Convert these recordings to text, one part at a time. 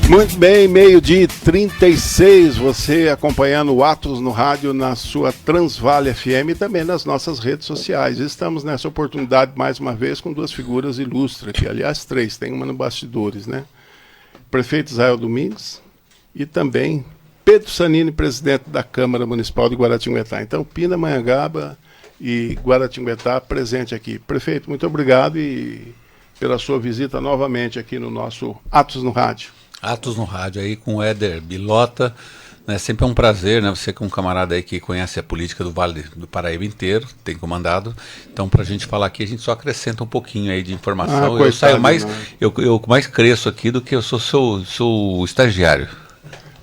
Muito bem, 12h36, você acompanhando o Atos no Rádio na sua Transvale FM e também nas nossas redes sociais. Estamos nessa oportunidade mais uma vez com duas figuras ilustres aqui, aliás três, tem uma no bastidores, né? Prefeito Israel Domingues e também Pedro Sanini, presidente da Câmara Municipal de Guaratinguetá. Então, Pindamonhangaba e Guaratinguetá presente aqui. Prefeito, muito obrigado e pela sua visita novamente aqui no nosso Atos no Rádio. Atos no Rádio aí com o Éder Bilota, né? Sempre é um prazer, né? Você que é um camarada aí que conhece a política do Vale do Paraíba inteiro, tem comandado. Então, para a gente falar aqui, a gente só acrescenta um pouquinho aí de informação. Eu saio mais, eu mais cresço aqui do que eu sou estagiário.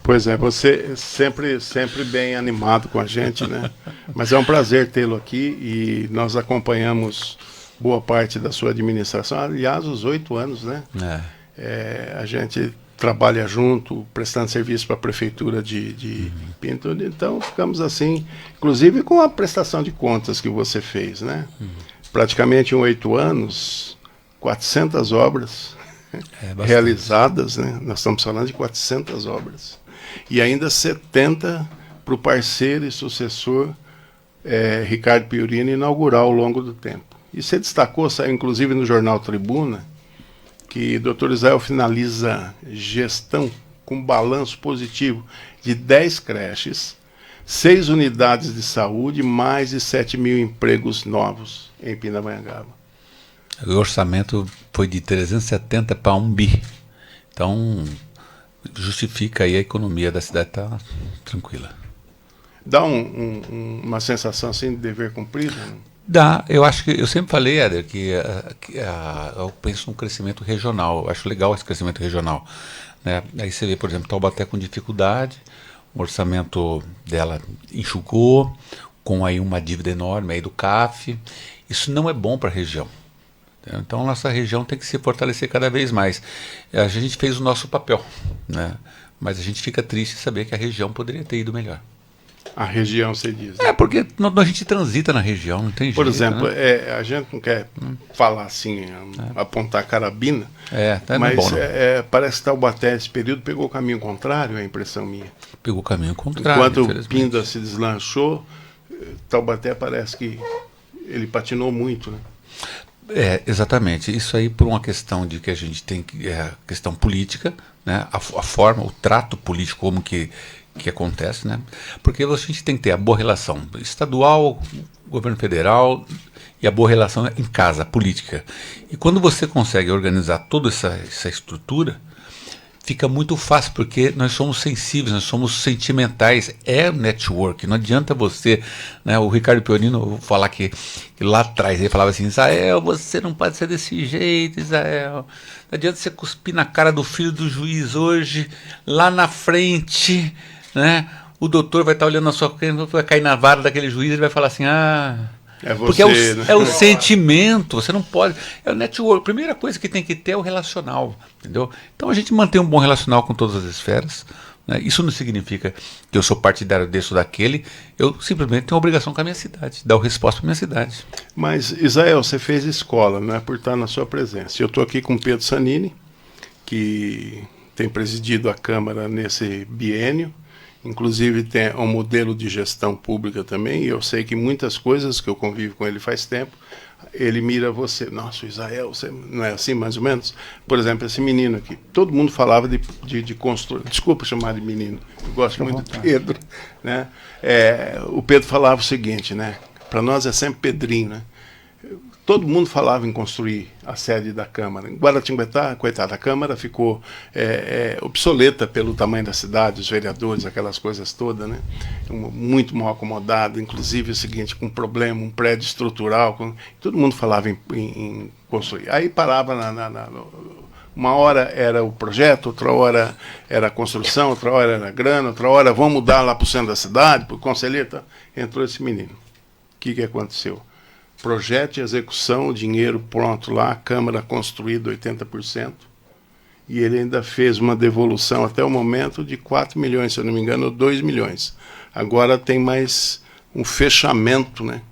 Pois é, você sempre bem animado com a gente, né? Mas é um prazer tê-lo aqui e nós acompanhamos boa parte da sua administração, aliás, os 8 anos, né? A gente trabalha junto, prestando serviço para a Prefeitura de Pinto, então ficamos assim, inclusive com a prestação de contas que você fez, né? Praticamente em 8 anos, 400 obras realizadas, né? Nós estamos falando de 400 obras. E ainda 70 para o parceiro e sucessor Ricardo Piorini inaugurar ao longo do tempo. E você destacou, saiu inclusive no jornal Tribuna, que o Dr. Israel finaliza gestão com balanço positivo de 10 creches, 6 unidades de saúde, mais de 7 mil empregos novos em Pindamonhangaba. O orçamento foi de 370 para 1 bi. Então, justifica aí a economia da cidade estar tranquila. Dá uma sensação assim de dever cumprido? Dá, eu acho que, eu sempre falei, Éder, que eu penso num crescimento regional, eu acho legal esse crescimento regional, né? Aí você vê, por exemplo, Taubaté com dificuldade, o orçamento dela enxugou, com aí uma dívida enorme aí do CAF, isso não é bom para a região. Então nossa região tem que se fortalecer cada vez mais. A gente fez o nosso papel, né? Mas a gente fica triste de saber que a região poderia ter ido melhor. A região, você diz. Né? Porque a gente transita na região, não tem jeito. Por exemplo, né? A gente não quer falar assim, apontar carabina, mas bom, parece que Taubaté, esse período, pegou o caminho contrário, é a impressão minha. Pegou o caminho contrário, enquanto o Pinda se deslanchou, Taubaté parece que ele patinou muito, né? Exatamente. Isso aí por uma questão de que a gente tem questão política, né? A forma, o trato político, como que acontece, né? Porque a gente tem que ter a boa relação estadual, governo federal e a boa relação em casa, política. E quando você consegue organizar toda essa estrutura, fica muito fácil, porque nós somos sensíveis, nós somos sentimentais, é network, não adianta você, né, o Ricardo Pionino, eu vou falar que lá atrás ele falava assim, Israel, você não pode ser desse jeito, Israel, não adianta você cuspir na cara do filho do juiz hoje, lá na frente, né, o doutor vai estar olhando na sua cara, vai cair na vara daquele juiz, ele vai falar assim, porque é o sentimento, você não pode. É o network. A primeira coisa que tem que ter é o relacional, entendeu? Então a gente mantém um bom relacional com todas as esferas, né? Isso não significa que eu sou partidário desse ou daquele, eu simplesmente tenho a obrigação com a minha cidade, dar a resposta para a minha cidade. Mas, Israel, você fez escola, não é por estar na sua presença. Eu estou aqui com Pedro Sanini, que tem presidido a Câmara nesse biênio. Inclusive tem um modelo de gestão pública também, e eu sei que muitas coisas que eu convivo com ele faz tempo, ele mira você, nossa, Israel, você não é assim mais ou menos? Por exemplo, esse menino aqui, todo mundo falava de construir, desculpa chamar de menino, eu gosto muito do Pedro, né? O Pedro falava o seguinte, né? Para nós é sempre Pedrinho, né? Todo mundo falava em construir a sede da Câmara. Em Guaratinguetá, coitada, a Câmara ficou obsoleta pelo tamanho da cidade, os vereadores, aquelas coisas todas, né? Muito mal acomodada, inclusive o seguinte, com problema, um prédio estrutural, todo mundo falava em construir. Aí parava uma hora era o projeto, outra hora era a construção, outra hora era a grana, outra hora vamos mudar lá para o centro da cidade, para o conselheiro. Tá? Entrou esse menino. O que aconteceu? Projeto e execução, o dinheiro pronto lá, a Câmara construída 80%, e ele ainda fez uma devolução até o momento de 4 milhões, se eu não me engano, ou 2 milhões. Agora tem mais um fechamento, né,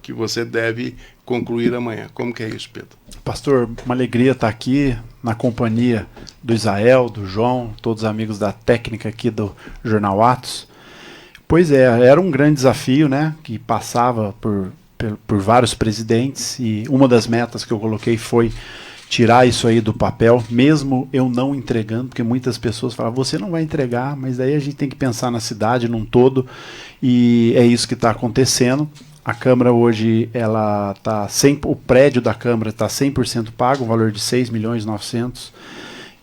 que você deve concluir amanhã. Como que é isso, Pedro? Pastor, uma alegria estar aqui na companhia do Israel, do João, todos os amigos da técnica aqui do Jornal Atos. Pois é, era um grande desafio, né, que passava por vários presidentes, e uma das metas que eu coloquei foi tirar isso aí do papel, mesmo eu não entregando, porque muitas pessoas falam, você não vai entregar, mas aí a gente tem que pensar na cidade num todo, e é isso que está acontecendo. A Câmara hoje, ela tá o prédio da Câmara está 100% pago, um valor de 6.900.000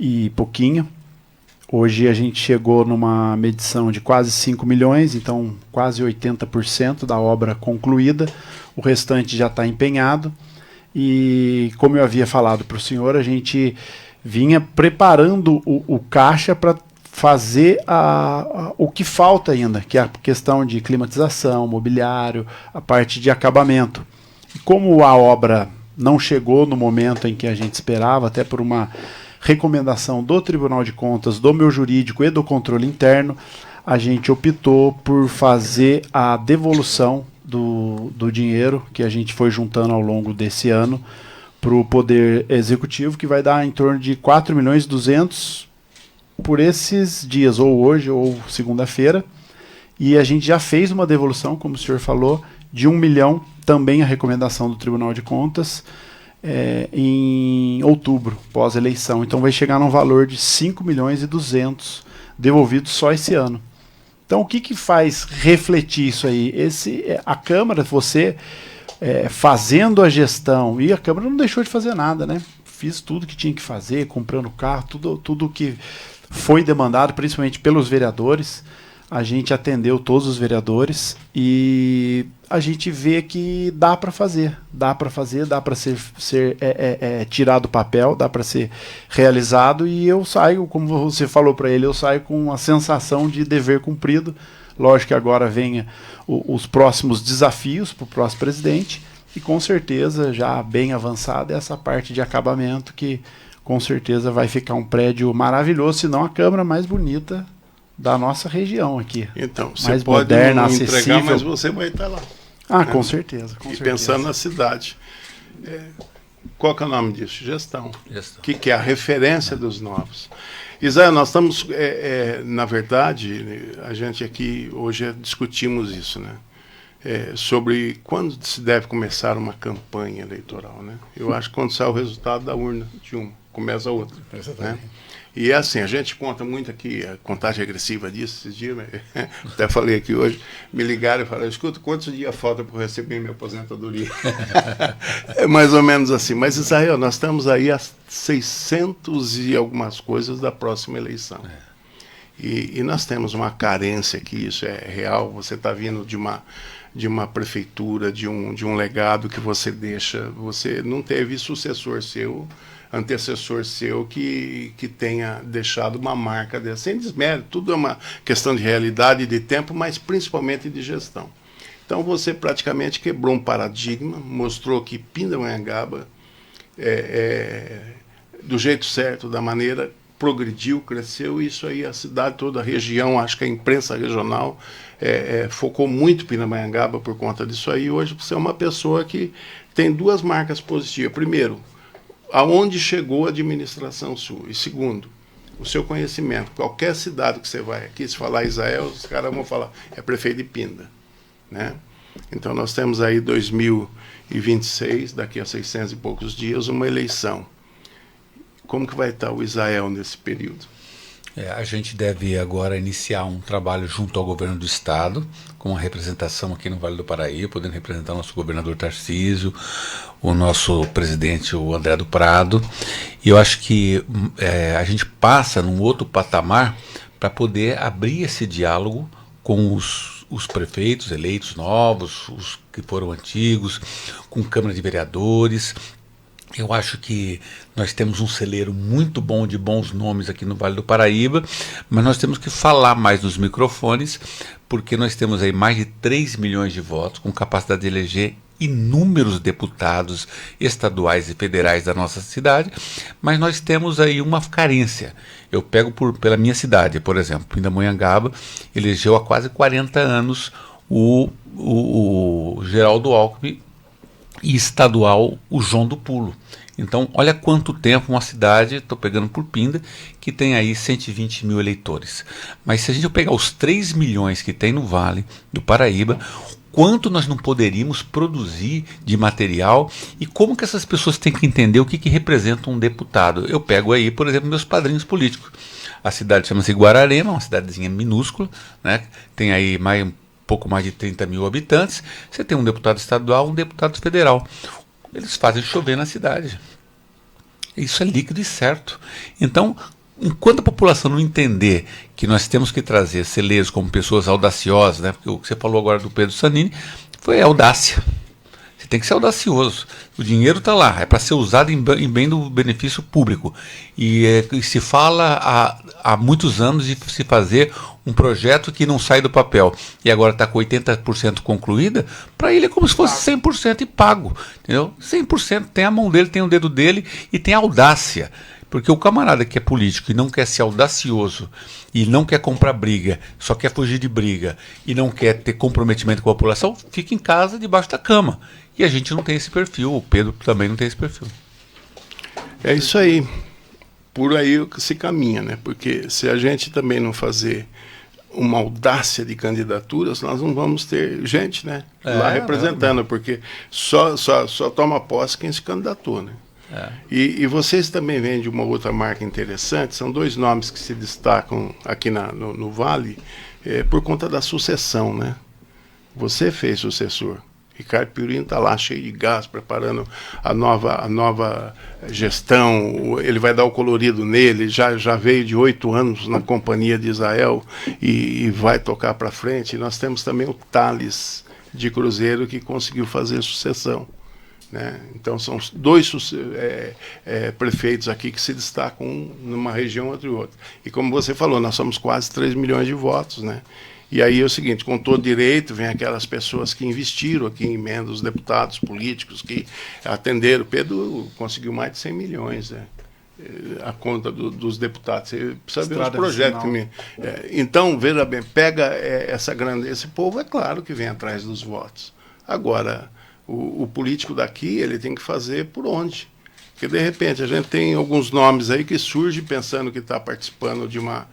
e pouquinho. Hoje a gente chegou numa medição de quase 5 milhões, então quase 80% da obra concluída, o restante já está empenhado. E como eu havia falado para o senhor, a gente vinha preparando o caixa para fazer o que falta ainda, que é a questão de climatização, mobiliário, a parte de acabamento. E como a obra não chegou no momento em que a gente esperava, até por uma recomendação do Tribunal de Contas, do meu jurídico e do controle interno, a gente optou por fazer a devolução do dinheiro que a gente foi juntando ao longo desse ano para o Poder Executivo, que vai dar em torno de 4.200.000 por esses dias, ou hoje ou segunda-feira. E a gente já fez uma devolução, como o senhor falou, de 1 milhão, também a recomendação do Tribunal de Contas, em outubro, pós-eleição. Então vai chegar num valor de 5.200.000 devolvidos só esse ano. Então o que faz refletir isso aí? A Câmara, você fazendo a gestão, e a Câmara não deixou de fazer nada, né? Fiz tudo que tinha que fazer, comprando carro, tudo que foi demandado, principalmente pelos vereadores. A gente atendeu todos os vereadores e a gente vê que dá para fazer, dá para ser tirado do papel, dá para ser realizado, e eu saio, como você falou para ele, eu saio com a sensação de dever cumprido. Lógico que agora venha os próximos desafios para o próximo presidente, e com certeza já bem avançada essa parte de acabamento, que com certeza vai ficar um prédio maravilhoso, se não a Câmara mais bonita da nossa região aqui. Então, você mais pode moderna, não acessível. entregar, mas você vai estar lá. Ah, com certeza. Com e certeza. pensando na cidade. Qual que é o nome disso? Gestão. Gestão. Que é a referência dos novos. Isaías, nós estamos, na verdade, a gente aqui hoje discutimos isso, né? Sobre quando se deve começar uma campanha eleitoral, né? Eu acho que quando sai o resultado da urna de uma, começa a outra. Né? E é assim, a gente conta muito aqui, a contagem regressiva disso, esses dias, até falei aqui hoje, me ligaram e falaram, escuta, quantos dias falta para eu receber minha aposentadoria? É mais ou menos assim. Mas, Israel, nós estamos aí a 600 e algumas coisas da próxima eleição. E nós temos uma carência que isso é real. Você está vindo de uma prefeitura, de um legado que você deixa, você não teve sucessor seu, antecessor seu que tenha deixado uma marca dessa, sem desmérito, tudo é uma questão de realidade e de tempo, mas principalmente de gestão. Então você praticamente quebrou um paradigma, mostrou que Pindamonhangaba do jeito certo, da maneira, progrediu, cresceu, e isso aí a cidade toda, a região, acho que a imprensa regional focou muito Pindamonhangaba por conta disso aí. Hoje você é uma pessoa que tem duas marcas positivas. Primeiro, aonde chegou a administração sua, e segundo, o seu conhecimento. Qualquer cidade que você vai aqui, se falar Israel, os caras vão falar, é prefeito de Pinda, né? Então nós temos aí 2026, daqui a 600 e poucos dias, uma eleição. Como que vai estar o Israel nesse período? A gente deve agora iniciar um trabalho junto ao governo do estado, com uma representação aqui no Vale do Paraíba, podendo representar o nosso governador Tarcísio, o nosso presidente, o André do Prado. E eu acho que a gente passa num outro patamar para poder abrir esse diálogo com os prefeitos eleitos novos, os que foram antigos, com Câmara de Vereadores. Eu acho que nós temos um celeiro muito bom de bons nomes aqui no Vale do Paraíba, mas nós temos que falar mais nos microfones, porque nós temos aí mais de 3 milhões de votos, com capacidade de eleger inúmeros deputados estaduais e federais da nossa cidade, mas nós temos aí uma carência. Eu pego pela minha cidade, por exemplo, Pindamonhangaba elegeu há quase 40 anos o Geraldo Alckmin e estadual o João do Pulo. Então, olha quanto tempo uma cidade, estou pegando por Pinda, que tem aí 120 mil eleitores. Mas se a gente pegar os 3 milhões que tem no Vale do Paraíba, quanto nós não poderíamos produzir de material e como que essas pessoas têm que entender o que representa um deputado. Eu pego aí, por exemplo, meus padrinhos políticos. A cidade chama-se Guararema, uma cidadezinha minúscula, né? Tem aí pouco mais de 30 mil habitantes. Você tem um deputado estadual, um deputado federal. Eles fazem chover na cidade. Isso é líquido e certo. Então, enquanto a população não entender que nós temos que trazer celeiros como pessoas audaciosas, né? Porque o que você falou agora do Pedro Sanini foi audácia. Você tem que ser audacioso. O dinheiro está lá, é para ser usado em bem do benefício público. E se fala há muitos anos de se fazer um projeto que não sai do papel e agora está com 80% concluída, para ele é como se fosse 100% e pago. Entendeu? 100%, tem a mão dele, tem o dedo dele e tem a audácia. Porque o camarada que é político e não quer ser audacioso, e não quer comprar briga, só quer fugir de briga, e não quer ter comprometimento com a população, fica em casa debaixo da cama. E a gente não tem esse perfil, o Pedro também não tem esse perfil. É isso aí. Por aí se caminha, né? Porque se a gente também não fazer uma audácia de candidaturas, nós não vamos ter gente, né? Lá representando, porque só toma posse quem se candidatou, né? E vocês também vêm de uma outra marca interessante, são 2 nomes que se destacam aqui no Vale por conta da sucessão, né? Você fez sucessor. Ricardo Piurinho está lá cheio de gás, preparando a nova gestão, ele vai dar o colorido nele, já veio de 8 anos na companhia de Israel e vai tocar para frente. E nós temos também o Thales de Cruzeiro, que conseguiu fazer sucessão. Né? Então são 2 prefeitos aqui que se destacam, um numa região, outro em outra. E como você falou, nós somos quase 3 milhões de votos, né? E aí é o seguinte, com todo direito, vem aquelas pessoas que investiram aqui em emenda, os deputados políticos que atenderam. Pedro conseguiu mais de 100 milhões, né? A conta dos deputados. Você precisa ver os projetos. Então, veja bem, pega essa grande... Esse povo, é claro que vem atrás dos votos. Agora, o político daqui, ele tem que fazer por onde? Porque, de repente, a gente tem alguns nomes aí que surgem pensando que está participando de uma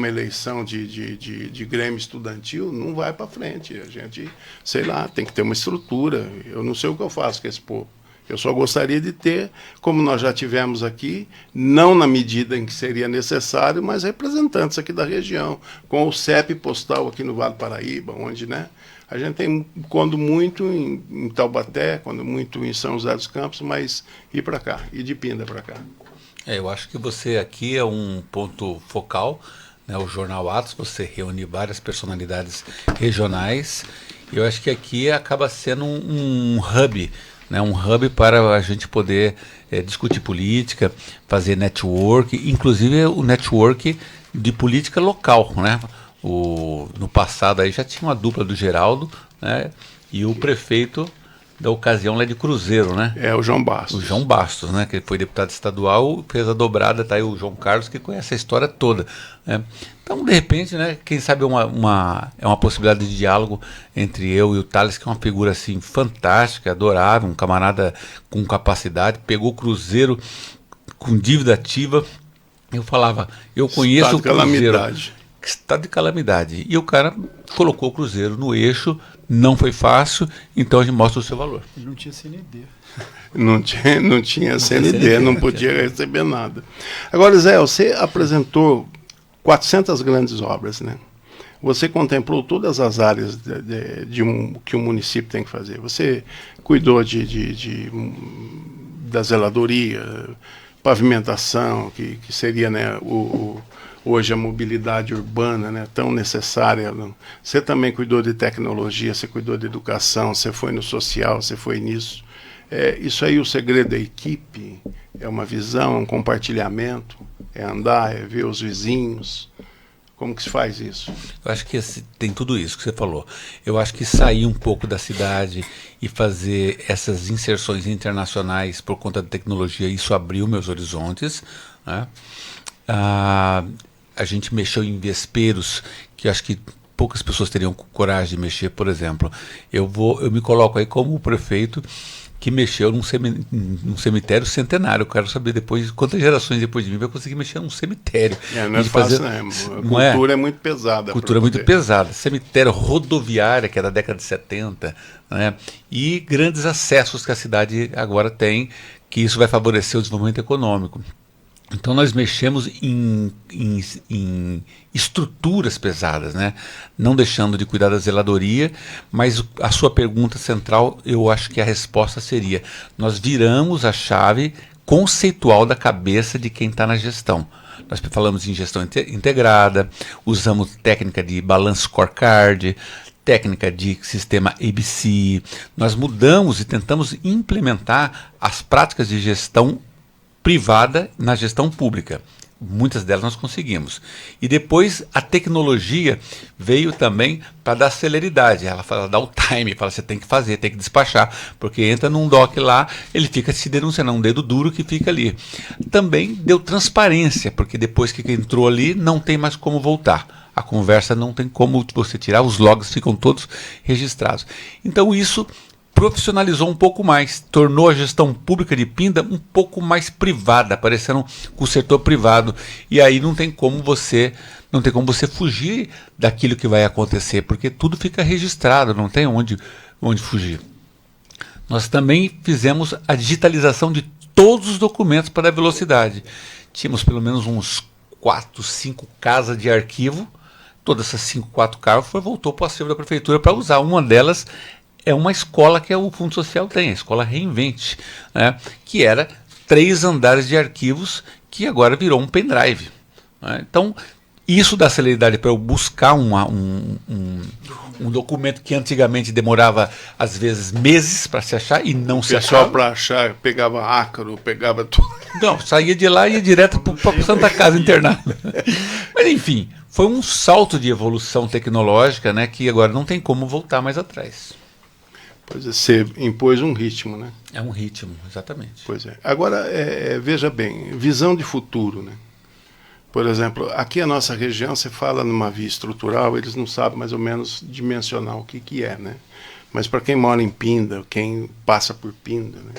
eleição de grêmio estudantil, não vai para frente. A gente, sei lá, tem que ter uma estrutura. Eu não sei o que eu faço com esse povo. Eu só gostaria de ter, como nós já tivemos aqui, não na medida em que seria necessário, mas representantes aqui da região, com o CEP postal aqui no Vale do Paraíba, onde, né, a gente tem, quando muito, em Taubaté, quando muito em São José dos Campos, mas ir para cá, ir de Pinda para cá. Eu acho que você aqui é um ponto focal, né, o Jornal Atos, você reúne várias personalidades regionais, e eu acho que aqui acaba sendo um hub, né, um hub para a gente poder discutir política, fazer network, inclusive o network de política local, né? No passado aí já tinha uma dupla do Geraldo, né, e o prefeito da ocasião lá de Cruzeiro, né? O João Bastos. O João Bastos, né? Que ele foi deputado estadual, fez a dobrada, tá aí o João Carlos, que conhece a história toda, né? Então, de repente, né? Quem sabe é uma possibilidade de diálogo entre eu e o Thales, que é uma figura assim fantástica, adorável, um camarada com capacidade, pegou o Cruzeiro com dívida ativa. Eu falava, eu conheço o Cruzeiro. Estado de calamidade. E o cara colocou o Cruzeiro no eixo, não foi fácil, então a gente mostra o seu valor. Ele não tinha CND. Não tinha CND, não podia receber nada. Agora, Zé, você apresentou 400 grandes obras, né? Você contemplou todas as áreas que o município tem que fazer. Você cuidou da zeladoria, pavimentação, que seria, né, hoje a mobilidade urbana, né, tão necessária. Você também cuidou de tecnologia, você cuidou de educação, você foi no social, você foi nisso. Isso aí, o segredo da equipe, é uma visão, é um compartilhamento, é andar, é ver os vizinhos. Como que se faz isso? Eu acho que tem tudo isso que você falou. Eu acho que sair um pouco da cidade e fazer essas inserções internacionais por conta da tecnologia, isso abriu meus horizontes, né? A gente mexeu em vesperos, que eu acho que poucas pessoas teriam coragem de mexer, por exemplo. Eu me coloco aí como o prefeito que mexeu num cemitério centenário. Eu quero saber depois, quantas gerações depois de mim vai conseguir mexer num cemitério. Não é fácil, né? A cultura é muito pesada. A cultura é muito pesada. Cemitério rodoviária, que é da década de 70, né? E grandes acessos que a cidade agora tem, que isso vai favorecer o desenvolvimento econômico. Então nós mexemos em estruturas pesadas, né? Não deixando de cuidar da zeladoria, mas a sua pergunta central, eu acho que a resposta seria: nós viramos a chave conceitual da cabeça de quem está na gestão. Nós falamos em gestão integrada, usamos técnica de balance scorecard, técnica de sistema ABC, nós mudamos e tentamos implementar as práticas de gestão privada na gestão pública. Muitas delas nós conseguimos. E depois a tecnologia veio também para dar celeridade. Ela fala, dá o time, fala, você tem que fazer, tem que despachar, porque entra num doc lá, ele fica se denunciando, é um dedo duro que fica ali. Também deu transparência, porque depois que entrou ali, não tem mais como voltar. A conversa não tem como você tirar, os logs ficam todos registrados. Então isso profissionalizou um pouco mais, tornou a gestão pública de Pinda um pouco mais privada, parecendo com o setor privado. E aí não tem como você fugir daquilo que vai acontecer, porque tudo fica registrado, não tem onde fugir. Nós também fizemos a digitalização de todos os documentos para a velocidade. Tínhamos pelo menos uns 4, 5 casas de arquivo. Todas essas 5, 4 casas voltou para o acervo da prefeitura para usar. Uma delas é uma escola que o Fundo Social tem, a escola Reinvente, né, que era 3 andares de arquivos, que agora virou um pendrive. Né? Então, isso dá celeridade para eu buscar um documento que antigamente demorava, às vezes, meses para se achar e não se achava. O pessoal, para achar, pegava ácaro, pegava tudo. Não, saía de lá e ia direto para Santa Casa internada. Mas, enfim, foi um salto de evolução tecnológica, né, que agora não tem como voltar mais atrás. Pois é, você impôs um ritmo, né? É um ritmo, exatamente. Pois é. Agora, veja bem, visão de futuro, né? Por exemplo, aqui a nossa região, você fala numa via estrutural, eles não sabem mais ou menos dimensionar o que é, né? Mas para quem mora em Pinda, quem passa por Pinda, né?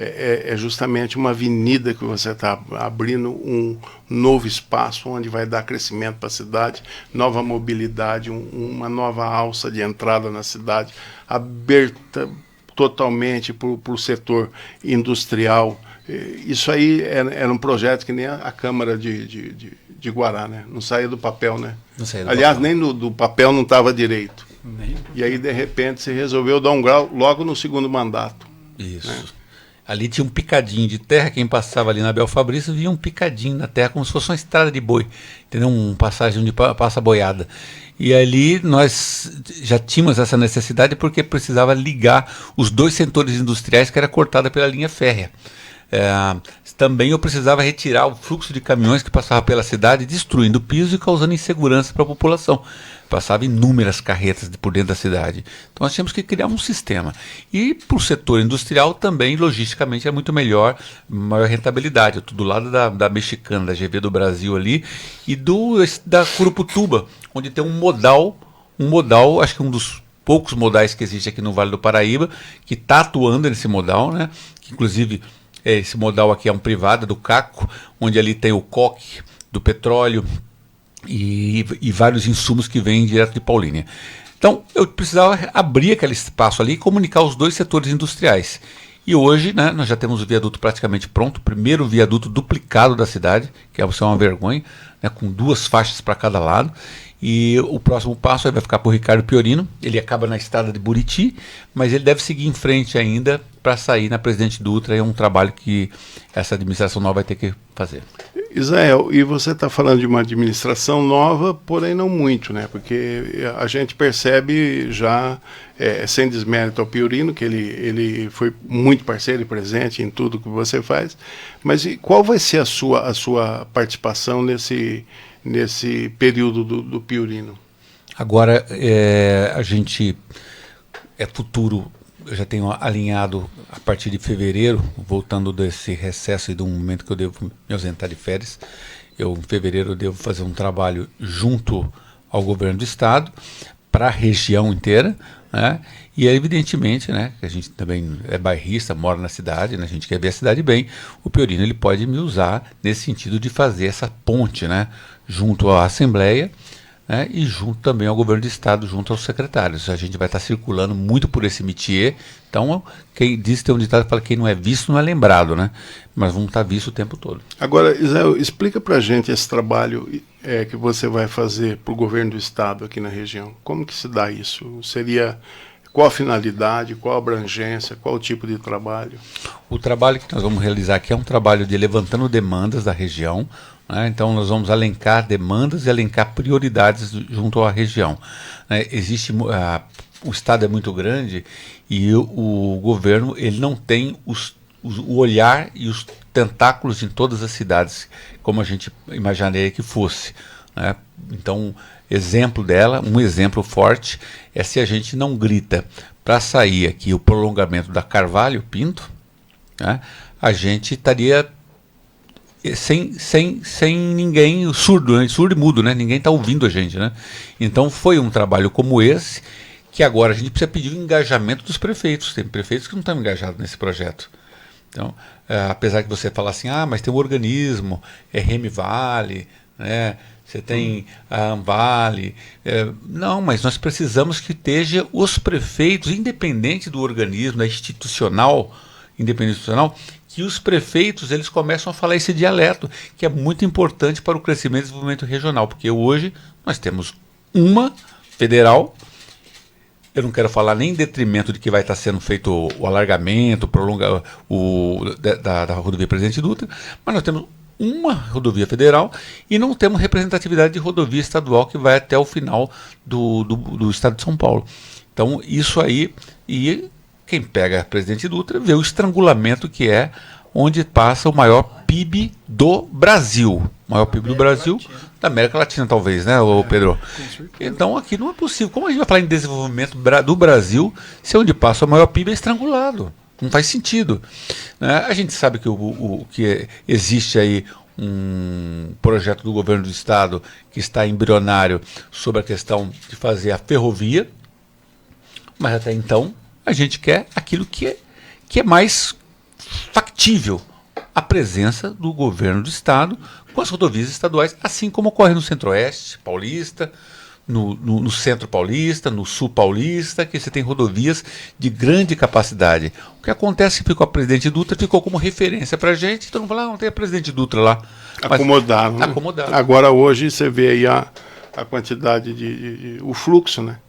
É justamente uma avenida que você está abrindo um novo espaço onde vai dar crescimento para a cidade, nova mobilidade, uma nova alça de entrada na cidade, aberta totalmente para o setor industrial. Isso aí era um projeto que nem a Câmara de Guará, né? Não saía do papel, né? Não saía do Aliás, papel. nem do papel não estava direito. E aí, de repente, se resolveu dar um grau logo no segundo mandato. Isso. Né? Ali tinha um picadinho de terra, quem passava ali na Bel Fabrício via um picadinho na terra, como se fosse uma estrada de boi, entendeu? Uma passagem onde passa boiada. E ali nós já tínhamos essa necessidade porque precisava ligar os 2 setores industriais que era cortada pela linha férrea. Também eu precisava retirar o fluxo de caminhões que passava pela cidade, destruindo o piso e causando insegurança para a população. Passava inúmeras carretas por dentro da cidade. Então nós tínhamos que criar um sistema. E para o setor industrial também, logisticamente, é muito melhor, maior rentabilidade. Eu estou do lado da Mexicana, da GV do Brasil ali, e da Curuputuba, onde tem um modal, acho que um dos poucos modais que existe aqui no Vale do Paraíba, que está atuando nesse modal, né? Que inclusive esse modal aqui é um privado do Caco, onde ali tem o coque do petróleo e vários insumos que vêm direto de Paulínia. Então eu precisava abrir aquele espaço ali e comunicar os 2 setores industriais. E hoje, né, nós já temos o viaduto praticamente pronto, o primeiro viaduto duplicado da cidade, que é uma vergonha, né, com 2 faixas para cada lado. E o próximo passo aí vai ficar para o Ricardo Piorino. Ele acaba na estrada de Buriti, mas ele deve seguir em frente ainda para sair na Presidente Dutra. É um trabalho que essa administração nova vai ter que fazer. Israel, e você está falando de uma administração nova, porém não muito, né? Porque a gente percebe já, sem desmérito ao Piorino, que ele foi muito parceiro e presente em tudo que você faz, mas qual vai ser a sua participação nesse período do Piorino? Agora, a gente futuro, eu já tenho alinhado a partir de fevereiro, voltando desse recesso e do momento que eu devo me ausentar de férias. Em fevereiro eu devo fazer um trabalho junto ao governo do estado, para a região inteira, né? E evidentemente, né, que a gente também é bairrista, mora na cidade, né, a gente quer ver a cidade bem, o Piorino ele pode me usar nesse sentido de fazer essa ponte, né, junto à Assembleia, né, e junto também ao governo do estado, junto aos secretários. A gente vai estar circulando muito por esse métier, então quem diz, tem um ditado que fala que quem não é visto não é lembrado, né, mas vamos estar visto o tempo todo. Agora, Israel, explica pra gente esse trabalho que você vai fazer para o governo do estado aqui na região. Como que se dá isso? Qual a finalidade, qual a abrangência, qual o tipo de trabalho? O trabalho que nós vamos realizar aqui é um trabalho de levantando demandas da região, né? Então nós vamos elencar demandas e elencar prioridades junto à região. O estado é muito grande e o governo ele não tem o olhar e os tentáculos em todas as cidades, como a gente imaginaria que fosse, né? Então, um exemplo forte é se a gente não grita para sair aqui o prolongamento da Carvalho Pinto, né? A gente estaria sem ninguém, surdo, né? Surdo e mudo, né? Ninguém está ouvindo a gente, né? Então foi um trabalho como esse que agora a gente precisa pedir o engajamento dos prefeitos. Tem prefeitos que não estão engajados nesse projeto. Então, apesar que você fala assim, mas tem um organismo, é Remivale, né? Você tem a Anvale. Não, mas nós precisamos que esteja os prefeitos, independente do organismo, da institucional, que os prefeitos eles começam a falar esse dialeto, que é muito importante para o crescimento e desenvolvimento regional, porque hoje nós temos uma federal. Eu não quero falar nem em detrimento de que vai estar sendo feito o alargamento, da rodovia Presidente Dutra, mas nós temos uma rodovia federal e não temos representatividade de rodovia estadual que vai até o final do estado de São Paulo. Então, isso aí, e quem pega a Presidente Dutra vê o estrangulamento que é onde passa o maior PIB do Brasil. O maior PIB do Brasil, da América Latina, talvez, né, Pedro? Então, aqui não é possível. Como a gente vai falar em desenvolvimento do Brasil se onde passa o maior PIB é estrangulado? Não faz sentido. A gente sabe que existe aí um projeto do governo do estado que está embrionário sobre a questão de fazer a ferrovia, mas até então a gente quer aquilo que é mais factível, a presença do governo do estado com as rodovias estaduais, assim como ocorre no Centro-Oeste paulista, no Centro Paulista, no Sul Paulista, que você tem rodovias de grande capacidade. O que acontece é que ficou a Presidente Dutra, ficou como referência para a gente, então não fala, não tem a Presidente Dutra lá. Acomodado, né? Acomodado. Agora hoje você vê aí a quantidade o fluxo, né?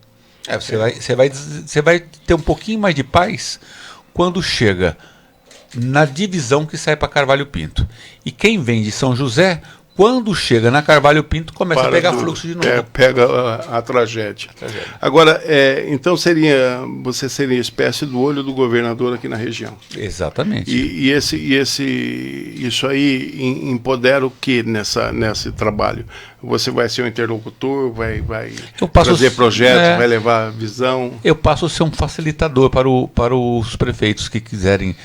Você vai ter um pouquinho mais de paz quando chega na divisão que sai para Carvalho Pinto. E quem vem de São José, quando chega na Carvalho Pinto, começa a pegar fluxo de novo. Pega a tragédia. Agora, então você seria espécie do olho do governador aqui na região. Exatamente. E isso aí empodera o que nesse trabalho? Você vai ser um interlocutor, vai fazer projetos, vai levar visão? Eu passo a ser um facilitador para os prefeitos que quiserem,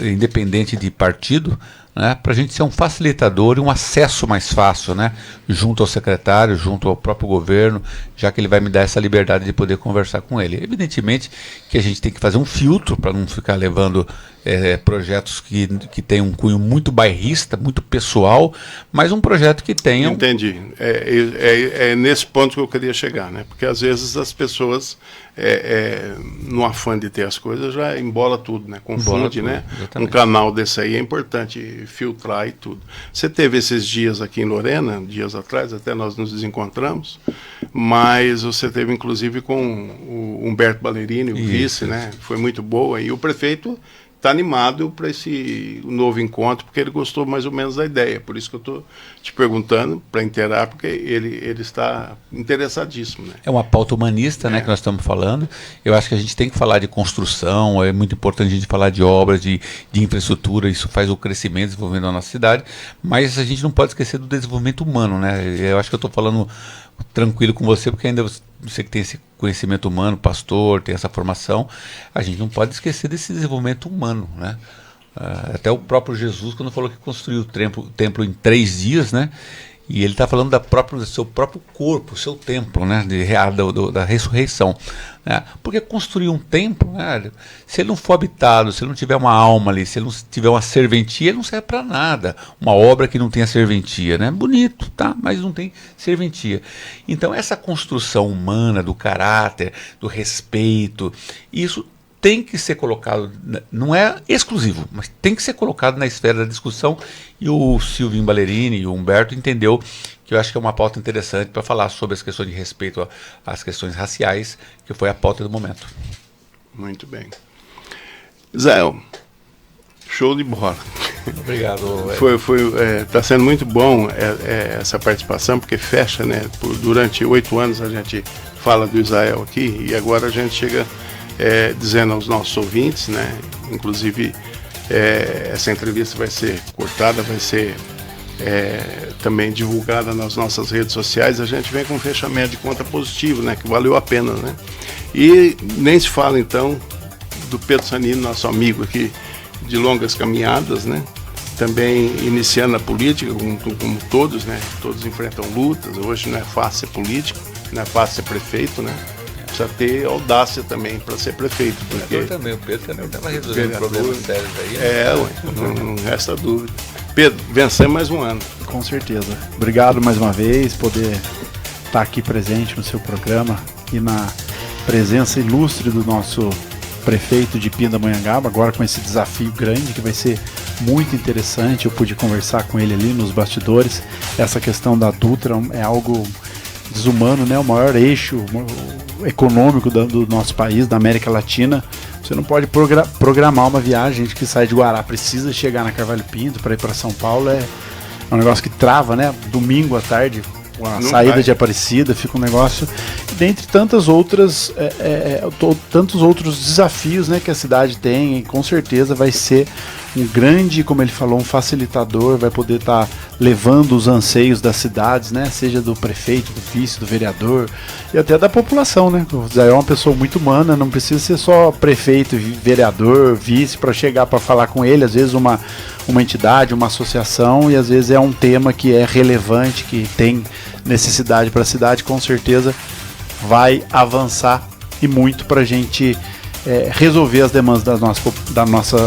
independente de partido, né, para a gente ser um facilitador e um acesso mais fácil, né, junto ao secretário, junto ao próprio governo, já que ele vai me dar essa liberdade de poder conversar com ele. Evidentemente que a gente tem que fazer um filtro para não ficar levando projetos que tenham um cunho muito bairrista, muito pessoal, mas um projeto que tenha... Entendi. É nesse ponto que eu queria chegar, né? Porque às vezes as pessoas, no afã de ter as coisas, já embola tudo, né? Confunde, né? Exatamente. Um canal desse aí é importante filtrar e tudo. Você teve esses dias aqui em Lorena, dias atrás, até nós nos desencontramos, mas você teve inclusive com o Humberto Ballerini, o vice, né? Foi muito boa, e o prefeito está animado para esse novo encontro, porque ele gostou mais ou menos da ideia. Por isso que eu estou te perguntando, para inteirar, porque ele está interessadíssimo, né? É uma pauta humanista, né, que nós estamos falando. Eu acho que a gente tem que falar de construção, é muito importante a gente falar de obras, de infraestrutura, isso faz o crescimento e desenvolvimento da nossa cidade, mas a gente não pode esquecer do desenvolvimento humano, né? Eu acho que eu estou falando tranquilo com você, porque ainda você que tem esse conhecimento humano, pastor, tem essa formação, a gente não pode esquecer desse desenvolvimento humano, né? Até o próprio Jesus, quando falou que construiu o templo em 3 dias, né? E ele está falando do seu próprio corpo, o seu templo, né, da ressurreição. Né? Porque construir um templo, né, se ele não for habitado, se ele não tiver uma alma ali, se ele não tiver uma serventia, ele não serve para nada. Uma obra que não tenha serventia, né? Bonito, tá? Mas não tem serventia. Então essa construção humana do caráter, do respeito, isso tem que ser colocado, não é exclusivo, mas tem que ser colocado na esfera da discussão, e o Silvinho Ballerini e o Humberto entendeu que eu acho que é uma pauta interessante para falar sobre as questões de respeito às questões raciais, que foi a pauta do momento. Muito bem. Israel, show de bola. Obrigado. Tá sendo muito bom essa participação, porque fecha, né? Durante 8 anos a gente fala do Israel aqui, e agora a gente chega dizendo aos nossos ouvintes, né? Inclusive essa entrevista vai ser cortada, vai ser também divulgada nas nossas redes sociais. A gente vem com um fechamento de conta positivo, né? Que valeu a pena, né? E nem se fala então do Pedro Sanini, nosso amigo aqui de longas caminhadas, né? Também iniciando a política, como todos, né? Todos enfrentam lutas. Hoje não é fácil ser político, não é fácil ser prefeito, né? Precisa ter audácia também para ser prefeito. Porque o Pedro também estava resolvendo problemas sérios aí. Não resta dúvida. Pedro, vencer mais um ano. Com certeza. Obrigado mais uma vez, poder estar aqui presente no seu programa e na presença ilustre do nosso prefeito de Pindamonhangaba, agora com esse desafio grande que vai ser muito interessante. Eu pude conversar com ele ali nos bastidores. Essa questão da Dutra é algo desumano, né? O maior eixo econômico do nosso país, da América Latina. Você não pode programar uma viagem. A gente que sai de Guará precisa chegar na Carvalho Pinto para ir para São Paulo. É um negócio que trava, né? Domingo à tarde, a saída de Aparecida, fica um negócio. Dentre tantas outras, tantos outros desafios, né, que a cidade tem, e com certeza vai ser um grande, como ele falou, um facilitador, vai poder estar levando os anseios das cidades, né, seja do prefeito, do vice, do vereador e até da população, né. O Zé é uma pessoa muito humana, não precisa ser só prefeito, vereador, vice para chegar para falar com ele. Às vezes uma entidade, uma associação, e às vezes é um tema que é relevante, que tem necessidade para a cidade, com certeza vai avançar e muito para a gente resolver as demandas da nossa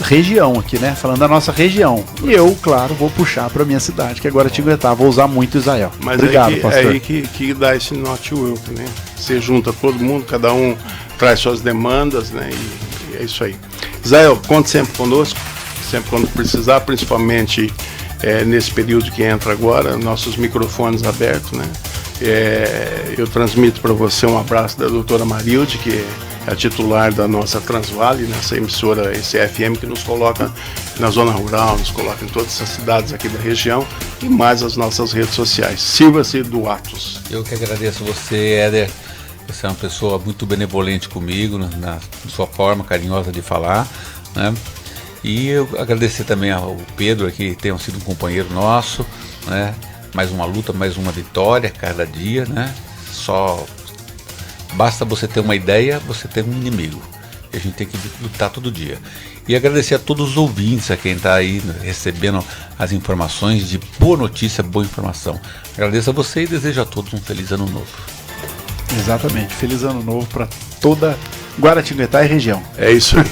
região aqui, né? Falando da nossa região. E eu, claro, vou puxar para minha cidade, que é Guaratinguetá. Vou usar muito Israel. Mas obrigado, pastor. É aí que dá esse network, né? Você junta todo mundo, cada um traz suas demandas, né? E é isso aí. Israel, conte sempre conosco, sempre quando precisar, principalmente nesse período que entra agora, nossos microfones abertos, né? Eu transmito para você um abraço da doutora Marilde, que é a titular da nossa Transvale, nessa emissora ECFM, que nos coloca na zona rural, nos coloca em todas as cidades aqui da região, e mais as nossas redes sociais. Sirva-se do Atos. Eu que agradeço você, Éder. Você é uma pessoa muito benevolente comigo, na sua forma carinhosa de falar, né? E eu agradecer também ao Pedro, que tem sido um companheiro nosso, né? Mais uma luta, mais uma vitória cada dia, né? Só basta você ter uma ideia, você ter um inimigo. E a gente tem que lutar todo dia. E agradecer a todos os ouvintes, a quem está aí recebendo as informações de boa notícia, boa informação. Agradeço a você e desejo a todos um feliz ano novo. Exatamente, feliz ano novo para toda Guaratinguetá e região. É isso aí.